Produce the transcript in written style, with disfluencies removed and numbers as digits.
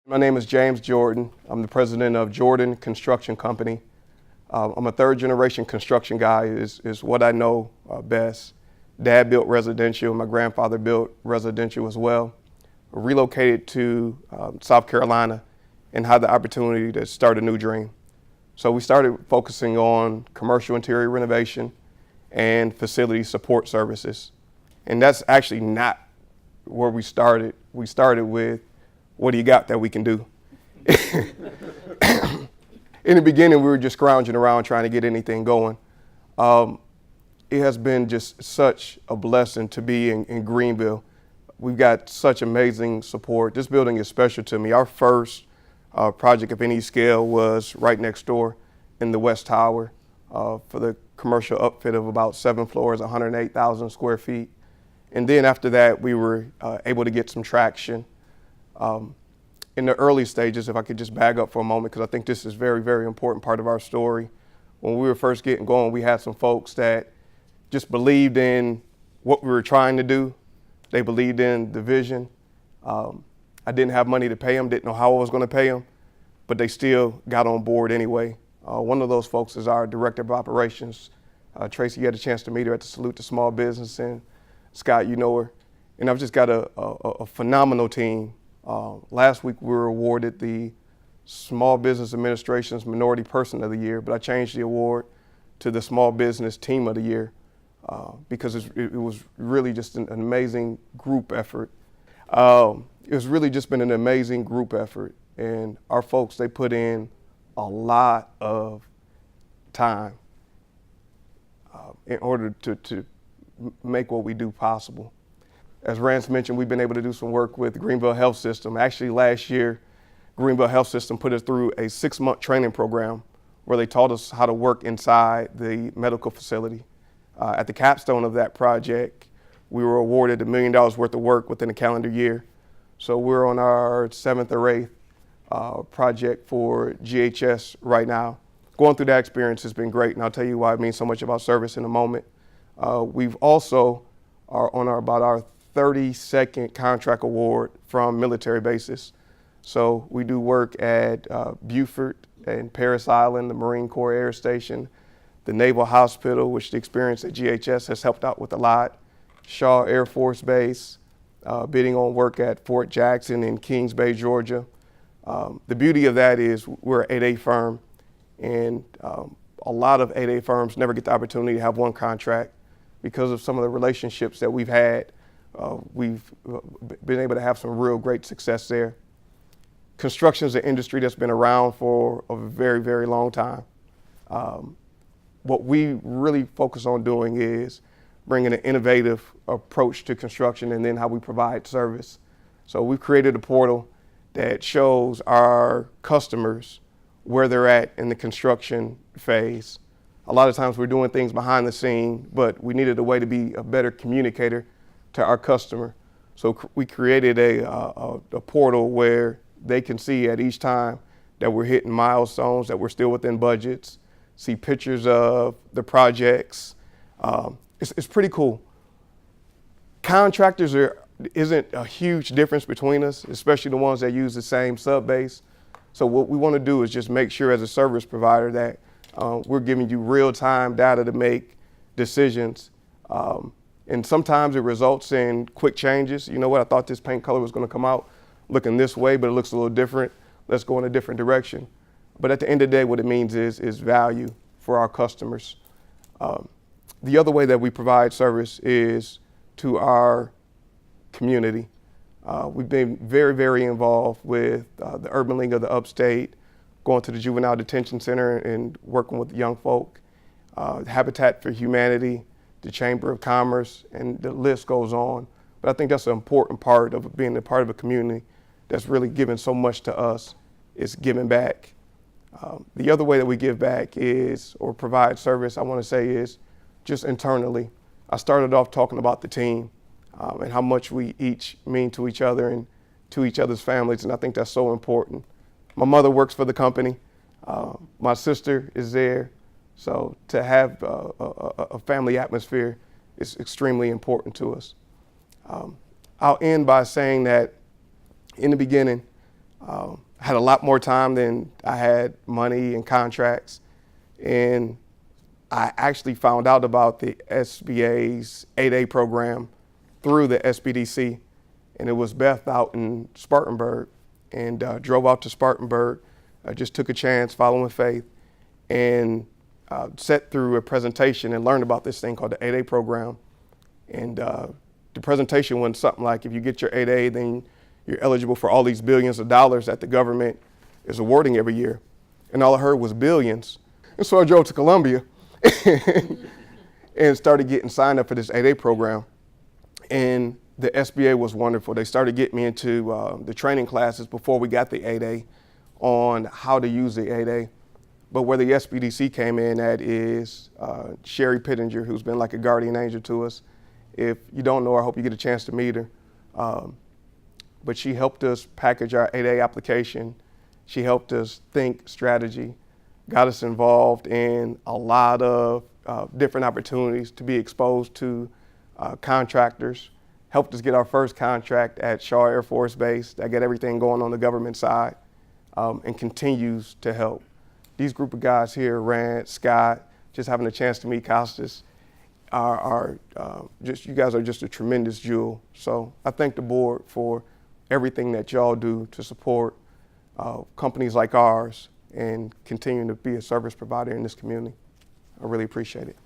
My name is James Jordon. I'm the president of Jordon Construction Company. I'm a third generation construction guy is what I know best. Dad built residential, my grandfather built residential as well. Relocated to South Carolina and had the opportunity to start a new dream. So we started focusing on commercial interior renovation and facility support services. And that's actually not where we started. We started with, what do you got that we can do? In the beginning, we were just scrounging around trying to get anything going. It has been just such a blessing to be in Greenville. We've got such amazing support. This building is special to me. Our first project of any scale was right next door in the West Tower for the commercial upfit of about 7 floors, 108,000 square feet. And then after that, we were able to get some traction. In the early stages, if I could just bag up for a moment, because I think this is very, very important part of our story. When we were first getting going, we had some folks that just believed in what we were trying to do. They believed in the vision. I didn't have money to pay them, didn't know how I was going to pay them, but they still got on board anyway. One of those folks is our director of operations. Tracy, you had a chance to meet her at the Salute to Small Business, and Scott, you know her. And I've just got a phenomenal team. Last week we were awarded the Small Business Administration's Minority Person of the Year, but I changed the award to the Small Business Team of the Year because it was really just an amazing group effort. It's really just been an amazing group effort, and our folks, they put in a lot of time in order to make what we do possible. As Rance mentioned, we've been able to do some work with Greenville Health System. Actually, last year, Greenville Health System put us through a 6-month training program where they taught us how to work inside the medical facility. At the capstone of that project, we were awarded $1 million worth of work within a calendar year. So we're on our 7th or 8th project for GHS right now. Going through that experience has been great, and I'll tell you why it means so much about service in a moment. We've also are on about our 32nd contract award from military bases. So we do work at Beaufort and Parris Island, the Marine Corps Air Station, the Naval Hospital, which the experience at GHS has helped out with a lot, Shaw Air Force Base, bidding on work at Fort Jackson in Kings Bay, Georgia. The beauty of that is we're an 8A firm, and a lot of 8A firms never get the opportunity to have one contract because of some of the relationships that we've had. We've been able to have some real great success there. Construction is an industry that's been around for a very, very long time. What we really focus on doing is bringing an innovative approach to construction and then how we provide service. So we've created a portal that shows our customers where they're at in the construction phase. A lot of times we're doing things behind the scene, but we needed a way to be a better communicator to our customer. So we created a portal where they can see at each time that we're hitting milestones, that we're still within budgets, see pictures of the projects. It's pretty cool. Contractors isn't a huge difference between us, especially the ones that use the same sub base. So what we want to do is just make sure as a service provider that we're giving you real-time data to make decisions. And sometimes it results in quick changes. You know what, I thought this paint color was going to come out looking this way, but it looks a little different. Let's go in a different direction. But at the end of the day, what it means is value for our customers. The other way that we provide service is to our community. We've been very, very involved with the Urban League of the Upstate, going to the Juvenile Detention Center and working with young folk, Habitat for Humanity, the Chamber of Commerce, and the list goes on. But I think that's an important part of being a part of a community that's really given so much to us, is giving back. The other way that we give back is, or provide service, I want to say, is just internally. I started off talking about the team and how much we each mean to each other and to each other's families, and I think that's so important. My mother works for the company. My sister is there. So to have a family atmosphere is extremely important to us. I'll end by saying that in the beginning, Had a lot more time than I had money and contracts. And I actually found out about the SBA's 8A program through the SBDC. And it was Beth out in Spartanburg, and drove out to Spartanburg. I just took a chance, following faith, and sat through a presentation and learned about this thing called the 8A program. And the presentation went something like, if you get your 8A, then you're eligible for all these billions of dollars that the government is awarding every year. And all I heard was billions. And so I drove to Columbia and started getting signed up for this 8A program. And the SBA was wonderful. They started getting me into the training classes before we got the 8A on how to use the 8A. But where the SBDC came in at is Sherry Pittenger, who's been like a guardian angel to us. If you don't know her, I hope you get a chance to meet her. But she helped us package our 8A application. She helped us think strategy, got us involved in a lot of different opportunities to be exposed to contractors, helped us get our first contract at Shaw Air Force Base that got everything going on the government side, and continues to help. These group of guys here, Rand, Scott, just having a chance to meet Costas, you guys are just a tremendous jewel. So I thank the board for everything that y'all do to support companies like ours and continuing to be a service provider in this community. I really appreciate it.